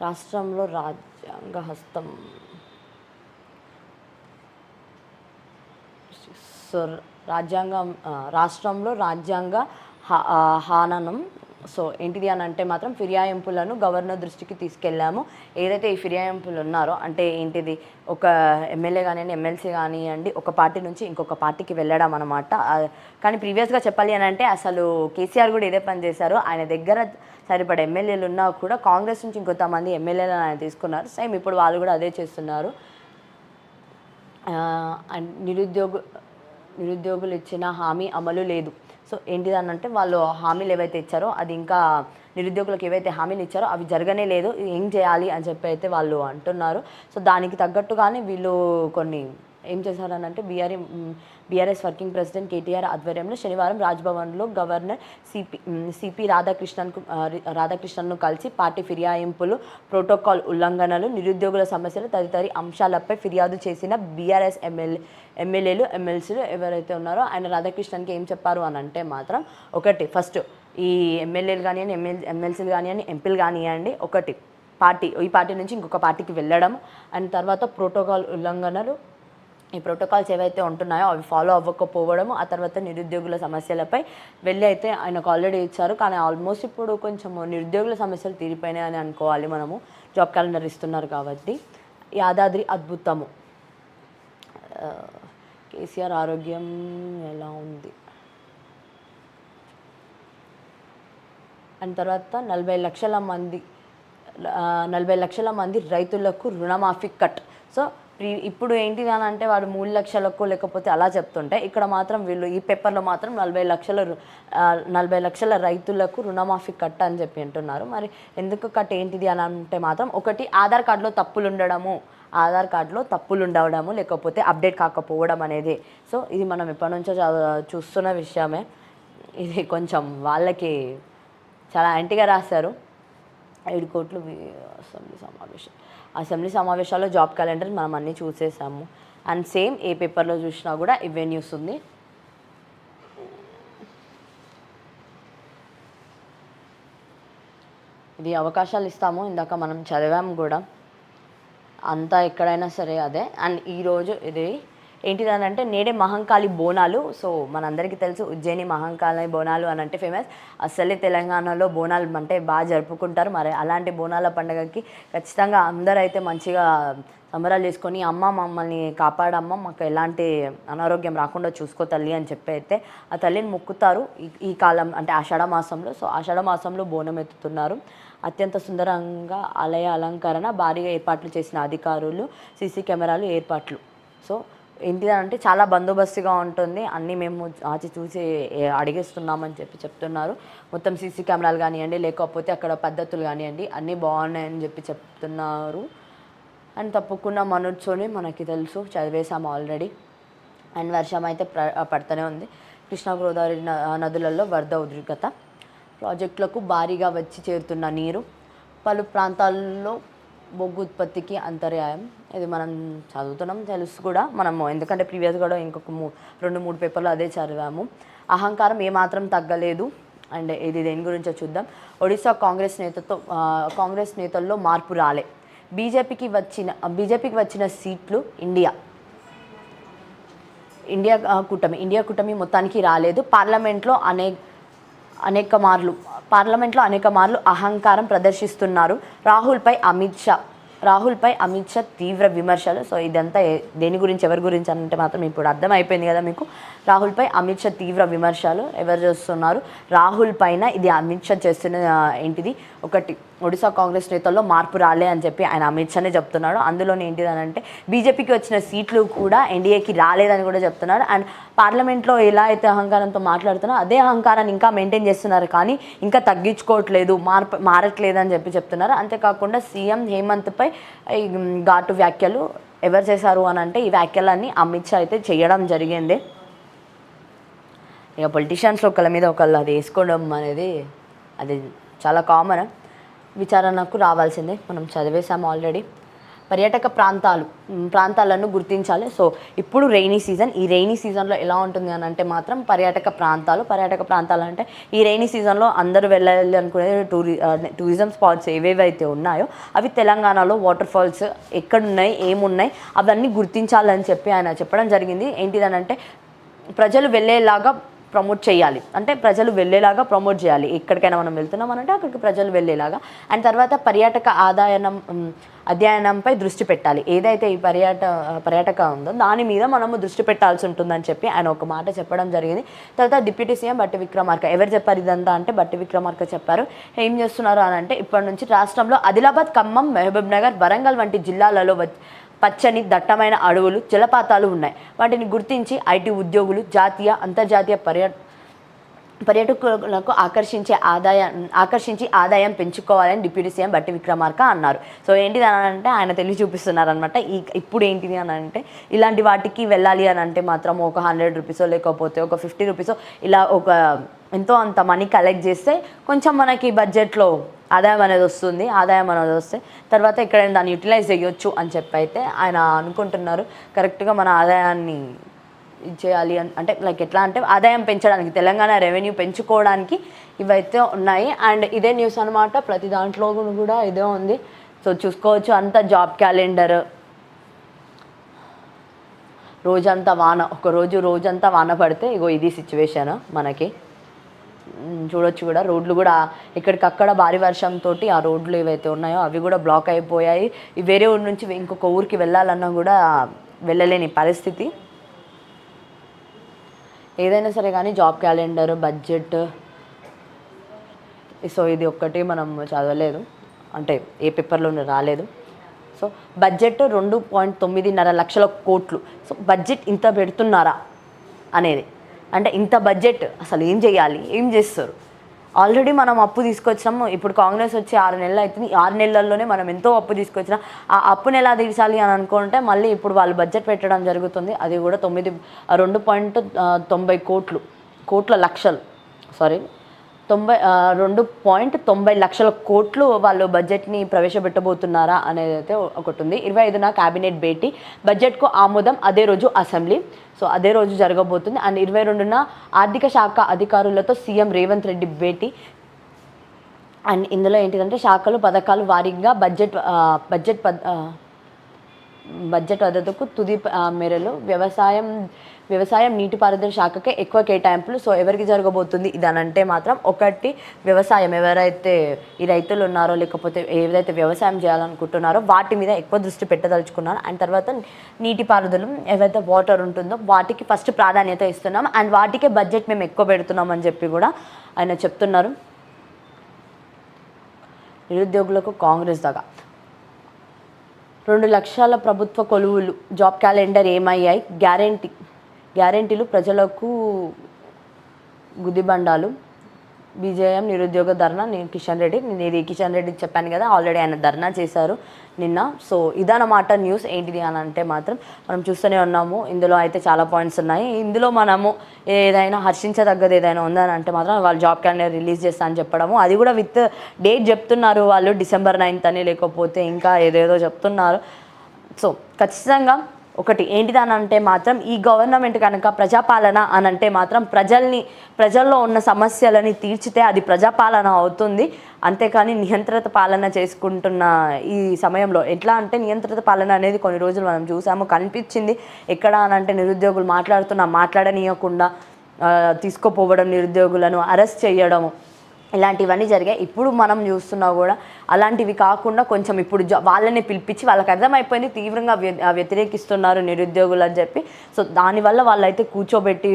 రాష్ట్రంలో రాజ్యాంగ హస్తం. సో రాజ్యాంగం రాష్ట్రంలో రాజ్యాంగ హాననం. సో ఏంటిది అని అంటే మాత్రం ఫిర్యాయింపులను గవర్నర్ దృష్టికి తీసుకెళ్ళాము. ఏదైతే ఈ ఫిర్యాయింపులు ఉన్నారో అంటే ఏంటిది, ఒక ఎమ్మెల్యే కానివ్వండి, ఎమ్మెల్సీ కానివ్వండి, ఒక పార్టీ నుంచి ఇంకొక పార్టీకి వెళ్ళడం అనమాట. కానీ ప్రీవియస్గా చెప్పాలి అని అంటే అసలు కేసీఆర్ కూడా ఇదే పని చేశారు. ఆయన దగ్గర సరిపడ ఎమ్మెల్యేలు ఉన్నా కూడా కాంగ్రెస్ నుంచి ఇంకొంతమంది ఎమ్మెల్యేలను ఆయన తీసుకున్నారు. సేమ్ ఇప్పుడు వాళ్ళు కూడా అదే చేస్తున్నారు. నిరుద్యోగులు ఇచ్చిన హామీ అమలు లేదు. సో ఏంటిదనంటే వాళ్ళు హామీలు ఏవైతే ఇచ్చారో అది ఇంకా నిరుద్యోగులకు ఏవైతే హామీలు ఇచ్చారో అవి జరగనే లేదు. ఏం చేయాలి అని చెప్పి అయితే వాళ్ళు అంటున్నారు. సో దానికి తగ్గట్టుగానే వీళ్ళు కొన్ని ఏం చేశారనంటే బీఆర్ఎస్ వర్కింగ్ ప్రెసిడెంట్ కేటీఆర్ ఆధ్వర్యంలో శనివారం రాజ్భవన్లో గవర్నర్ సిపి రాధాకృష్ణన్ను కలిసి పార్టీ ఫిర్యాయింపులు, ప్రోటోకాల్ ఉల్లంఘనలు, నిరుద్యోగుల సమస్యలు తదితర అంశాలపై ఫిర్యాదు చేసిన బీఆర్ఎస్ ఎమ్మెల్యేలు, ఎమ్మెల్సీలు ఎవరైతే ఉన్నారో ఆయన రాధాకృష్ణన్కి ఏం చెప్పారు అని అంటే మాత్రం ఒకటి, ఫస్ట్ ఈ ఎమ్మెల్యేలు కానివ్వండి, ఎమ్మెల్సీలు కానివ్వండి, ఎంపీలు కానివ్వండి, ఒకటి ఈ పార్టీ నుంచి ఇంకొక పార్టీకి వెళ్ళడం, అండ్ తర్వాత ప్రోటోకాల్ ఉల్లంఘనలు, ఈ ప్రోటోకాల్స్ ఏవైతే ఉంటున్నాయో అవి ఫాలో అవ్వకపోవడము, ఆ తర్వాత నిరుద్యోగుల సమస్యలపై వెళ్ళి అయితే ఆయనకు ఆల్రెడీ ఇచ్చారు. కానీ ఆల్మోస్ట్ ఇప్పుడు కొంచెం నిరుద్యోగుల సమస్యలు తీరిపోయినాయి అని అనుకోవాలి. మనము జాబ్ క్యాలెండర్ ఇస్తున్నారు కాబట్టి. యాదాద్రి అద్భుతము, కేసీఆర్ ఆరోగ్యం ఎలా ఉంది అండ్ తర్వాత 40 లక్షల మంది రైతులకు రుణమాఫీ కట్. సో ఇప్పుడు ఏంటిది అని అంటే వాడు 3 లక్షలకు లేకపోతే అలా చెప్తుంటే ఇక్కడ మాత్రం వీళ్ళు ఈ పేపర్లో మాత్రం 40 లక్షల రైతులకు రుణమాఫీ కట్ అని చెప్పి అంటున్నారు. మరి ఎందుకు కట్ ఏంటిది అని అంటే మాత్రం ఒకటి, ఆధార్ కార్డులో తప్పులు ఉండడము లేకపోతే అప్డేట్ కాకపోవడం అనేది. సో ఇది మనం ఎప్పటి నుంచో చూస్తున్న విషయమే. ఇది కొంచెం వాళ్ళకి చాలా యాంటీగా రాశారు. 7 కోట్లు అసెంబ్లీ సమావేశాల్లో జాబ్ క్యాలెండర్ మనం అన్నీ చూసేసాము. అండ్ సేమ్ ఏ పేపర్లో చూసినా కూడా ఇవే న్యూస్ ఉంది. ఇది అవకాశాలు ఇస్తాము, ఇందాక మనం చదివాము కూడా, అంతా ఎక్కడైనా సరే అదే. అండ్ ఈరోజు ఇది ఏంటిదని అంటే నేడే మహంకాళి బోనాలు. సో మనందరికీ తెలుసు ఉజ్జయిని మహంకాళి బోనాలు అని అంటే ఫేమస్. అసలే తెలంగాణలో బోనాలు అంటే బాగా జరుపుకుంటారు. మరి అలాంటి బోనాల పండుగకి ఖచ్చితంగా అందరైతే మంచిగా సంబరాలు చేసుకొని అమ్మ మమ్మల్ని కాపాడమ్మ, మాకు ఎలాంటి అనారోగ్యం రాకుండా చూసుకో తల్లి అని చెప్పి అయితే ఆ తల్లిని మొక్కుతారు ఈ కాలం అంటే ఆషాఢ మాసంలో. సో ఆషాఢ మాసంలో బోనం ఎత్తుతున్నారు. అత్యంత సుందరంగా ఆలయ అలంకరణ, భారీగా ఏర్పాట్లు చేసిన అధికారులు, సీసీ కెమెరాలు ఏర్పాట్లు. సో ఏంటిదంటే చాలా బందోబస్తుగా ఉంటుంది. అన్నీ మేము చూసి అడిగిస్తున్నామని చెప్తున్నారు. మొత్తం సీసీ కెమెరాలు కానివ్వండి లేకపోతే అక్కడ పద్ధతులు కానివ్వండి అన్నీ బాగున్నాయని చెప్తున్నారు. అండ్ తప్పకుండా మనోడ్చోని మనకి తెలుసు, చదివేసాము ఆల్రెడీ. అండ్ వర్షం అయితే పడుతూనే ఉంది. కృష్ణా గోదావరి నదులలో వరద ఉధృత, ప్రాజెక్టులకు భారీగా వచ్చి చేరుతున్న నీరు, పలు ప్రాంతాల్లో బొగ్గు ఉత్పత్తికి అంతర్యాయం. ఇది మనం చదువుతున్నాం, తెలుసు కూడా మనము, ఎందుకంటే ప్రీవియస్ కూడా ఇంకొక 2-3 పేపర్లు అదే చదివాము. అహంకారం ఏమాత్రం తగ్గలేదు. అండ్ ఇది దేని గురించో చూద్దాం. ఒడిశా కాంగ్రెస్ నేతల్లో మార్పు రాలే. బీజేపీకి వచ్చిన సీట్లు ఇండియా కూటమి మొత్తానికి రాలేదు. పార్లమెంట్లో అనేక మార్లు అహంకారం ప్రదర్శిస్తున్నారు. రాహుల్పై అమిత్ షా తీవ్ర విమర్శలు. సో ఇదంతా దేని గురించి, ఎవరి గురించి అంటే మాత్రం ఇప్పుడు అర్థమైపోయింది కదా మీకు. రాహుల్పై అమిత్ షా తీవ్ర విమర్శలు ఎవరు చేస్తున్నారు? రాహుల్ పైన ఇది అమిత్ షా చేస్తున్న ఏంటిది, ఒకటి ఒడిశా కాంగ్రెస్ నేతల్లో మార్పు రాలే అని చెప్పి ఆయన అమిత్ షానే చెప్తున్నాడు. అందులోనే ఏంటిదని అంటే బీజేపీకి వచ్చిన సీట్లు కూడా ఎన్డీఏకి రాలేదని కూడా చెప్తున్నారు. అండ్ పార్లమెంట్లో ఎలా అయితే అహంకారంతో మాట్లాడుతున్నారో అదే అహంకారాన్ని ఇంకా మెయింటైన్ చేస్తున్నారు, కానీ ఇంకా తగ్గించుకోవట్లేదు, మారట్లేదు అని చెప్తున్నారు. అంతేకాకుండా సీఎం హేమంత్పై ఘాటు వ్యాఖ్యలు ఎవరు చేశారు అని అంటే ఈ వ్యాఖ్యలన్నీ అమిత్ షా అయితే చేయడం జరిగింది. ఇక పొలిటీషియన్స్లో ఒకళ్ళ మీద ఒకళ్ళు అది వేసుకోవడం అనేది అది చాలా కామన్. విచారణకు రావాల్సిందే, మనం చదివేసాము ఆల్రెడీ. పర్యాటక ప్రాంతాలను గుర్తించాలి. సో ఇప్పుడు రెయినీ సీజన్, ఈ రెయినీ సీజన్లో ఎలా ఉంటుంది అని అంటే మాత్రం పర్యాటక ప్రాంతాలు అంటే ఈ రెయినీ సీజన్లో అందరూ వెళ్ళాలి అనుకునే టూరిజం స్పాట్స్ ఏవేవైతే ఉన్నాయో అవి తెలంగాణలో వాటర్ ఫాల్స్ ఎక్కడున్నాయి, ఏమున్నాయి అవన్నీ గుర్తించాలని చెప్పి ఆయన చెప్పడం జరిగింది. ఏంటిదనంటే ప్రజలు వెళ్ళేలాగా ప్రమోట్ చేయాలి, అంటే ప్రజలు వెళ్ళేలాగా ప్రమోట్ చేయాలి. ఎక్కడికైనా మనం వెళ్తున్నామనంటే అక్కడికి ప్రజలు వెళ్ళేలాగా. అండ్ తర్వాత పర్యాటక అధ్యయనంపై దృష్టి పెట్టాలి. ఏదైతే ఈ పర్యాటక ఉందో దాని మీద మనము దృష్టి పెట్టాల్సి ఉంటుందని చెప్పి ఆయన ఒక మాట చెప్పడం జరిగింది. తర్వాత డిప్యూటీ సీఎం బట్టి విక్రమార్క ఎవరు చెప్పారు ఇదంతా అంటే బట్టి విక్రమార్క చెప్పారు. ఏం చేస్తున్నారు అని అంటే ఇప్పటి నుంచి రాష్ట్రంలో ఆదిలాబాద్, ఖమ్మం, మహబూబ్ నగర్, వరంగల్ వంటి జిల్లాలలో పచ్చని దట్టమైన అడవులు, జలపాతాలు ఉన్నాయి. వాటిని గుర్తించి ఐటీ ఉద్యోగులు, జాతీయ అంతర్జాతీయ పర్యాటకులకు ఆకర్షించి ఆదాయం పెంచుకోవాలని డిప్యూటీ సీఎం బట్టి విక్రమార్క అన్నారు. సో ఏంటిది అని అంటే ఆయన తెలివి చూపిస్తున్నారనమాట. ఇప్పుడు ఏంటిది అని అంటే ఇలాంటి వాటికి వెళ్ళాలి అని అంటే మాత్రం ఒక 100 రూపీసో లేకపోతే ఒక 50 రూపీసో ఇలా ఒక ఎంతో అంత మనీ కలెక్ట్ చేస్తే కొంచెం మనకి బడ్జెట్లో ఆదాయం అనేది వస్తే తర్వాత ఇక్కడ దాన్ని యూటిలైజ్ చేయొచ్చు అని చెప్పి అయితే ఆయన అనుకుంటున్నారు. కరెక్ట్గా మన ఆదాయాన్ని చేయాలి అంటే లైక్ ఎట్లా అంటే ఆదాయం పెంచడానికి, తెలంగాణ రెవెన్యూ పెంచుకోవడానికి ఇవైతే ఉన్నాయి. అండ్ ఇదే న్యూస్ అనమాట, ప్రతి దాంట్లో కూడా ఇదే ఉంది. సో చూసుకోవచ్చు అంతా జాబ్ క్యాలెండర్, రోజంతా వాన పడితే ఇగో ఇది సిచ్యువేషన్ మనకి చూడొచ్చు కూడా. రోడ్లు కూడా ఎక్కడికక్కడ భారీ వర్షంతో ఆ రోడ్లు ఏవైతే ఉన్నాయో అవి కూడా బ్లాక్ అయిపోయాయి. వేరే ఊరి నుంచి ఇంకొక ఊరికి వెళ్ళాలన్నా కూడా వెళ్ళలేని పరిస్థితి. ఏదైనా సరే కానీ జాబ్ క్యాలెండర్, బడ్జెట్, సో ఇది ఒక్కటి మనం చదవలేదు, అంటే ఏ పేపర్లోనూ రాలేదు. సో బడ్జెట్ 2.9 లక్షల కోట్లు. సో బడ్జెట్ ఇంత పెడుతున్నారా అనేది, అంటే ఇంత బడ్జెట్ అసలు ఏం చేయాలి, ఏం చేస్తారు? ఆల్రెడీ మనం అప్పు తీసుకొచ్చినాము. ఇప్పుడు కాంగ్రెస్ వచ్చి 6 నెలలు అవుతుంది. 6 నెలల్లోనే మనం ఎంతో అప్పు తీసుకొచ్చినాం. ఆ అప్పుని ఎలా తీర్చాలి అని అనుకుంటే మళ్ళీ ఇప్పుడు వాళ్ళు బడ్జెట్ పెట్టడం జరుగుతుంది. అది కూడా 2.90 లక్షల కోట్లు వాళ్ళు బడ్జెట్ని ప్రవేశపెట్టబోతున్నారా అనేది అయితే ఒకటి ఉంది. 25న క్యాబినెట్ భేటీ, బడ్జెట్కు ఆమోదం అదే రోజు అసెంబ్లీ. సో అదే రోజు జరగబోతుంది. అండ్ 22న ఆర్థిక శాఖ అధికారులతో CM Revanth Reddy Beti. And ఇందులో ఏంటిదంటే శాఖలు, పథకాలు వారీగా బడ్జెట్ మద్దతుకు తుది మేరలు, వ్యవసాయం నీటిపారుదల శాఖకే ఎక్కువ కేటాయింపులు. సో ఎవరికి జరగబోతుంది ఇదనంటే మాత్రం ఒకటి వ్యవసాయం, ఎవరైతే ఈ రైతులు ఉన్నారో లేకపోతే ఏదైతే వ్యవసాయం చేయాలనుకుంటున్నారో వాటి మీద ఎక్కువ దృష్టి పెట్టదలుచుకున్నారు. అండ్ తర్వాత నీటిపారుదల ఏవైతే వాటర్ ఉంటుందో వాటికి ఫస్ట్ ప్రాధాన్యత ఇస్తున్నాం. అండ్ వాటికే బడ్జెట్ మేము ఎక్కువ పెడుతున్నాం అని చెప్పి కూడా ఆయన చెప్తున్నారు. నిరుద్యోగులకు కాంగ్రెస్ దాకా 2 లక్షల ప్రభుత్వ కొలువులు, జాబ్ క్యాలెండర్ ఏమయ్యాయి, గ్యారెంటీలు ప్రజలకు గుదిబండాలు, బీజేఎం నిరుద్యోగ ధర్నా. కిషన్ రెడ్డి చెప్పాను కదా, ఆల్రెడీ ఆయన ధర్నా చేశారు నిన్న. సో ఇదన్నమాట న్యూస్. ఏంటిది అని అంటే మాత్రం మనం చూస్తూనే ఉన్నాము. ఇందులో అయితే చాలా పాయింట్స్ ఉన్నాయి. ఇందులో మనము ఏదైనా హర్షించదగ్గది ఏదైనా ఉందని అంటే మాత్రం వాళ్ళు జాబ్ క్యాలెండర్ రిలీజ్ చేస్తా అని చెప్పడము, అది కూడా విత్ డేట్ చెప్తున్నారు వాళ్ళు, December 9th అని లేకపోతే ఇంకా ఏదేదో చెప్తున్నారు. సో ఖచ్చితంగా ఒకటి ఏంటిదని అంటే మాత్రం ఈ గవర్నమెంట్ కనుక ప్రజాపాలన అని అంటే మాత్రం ప్రజల్లో ఉన్న సమస్యలని తీర్చితే అది ప్రజాపాలన అవుతుంది. అంతేకాని నియంత్రిత పాలన చేసుకుంటున్న ఈ సమయంలో ఎట్లా అంటే నియంత్రిత పాలన అనేది కొన్ని రోజులు మనం చూసాము, కనిపించింది. ఎక్కడ అని అంటే నిరుద్యోగులు మాట్లాడనీయకుండా తీసుకుపోవడం, నిరుద్యోగులను అరెస్ట్ చేయడము, ఇలాంటివన్నీ జరిగాయి. ఇప్పుడు మనం చూస్తున్నా కూడా అలాంటివి కాకుండా కొంచెం ఇప్పుడు వాళ్ళని పిలిపించి వాళ్ళకి అర్థమైపోయింది తీవ్రంగా వ్యతిరేకిస్తున్నారు నిరుద్యోగులు అని చెప్పి. సో దానివల్ల వాళ్ళైతే కూర్చోబెట్టి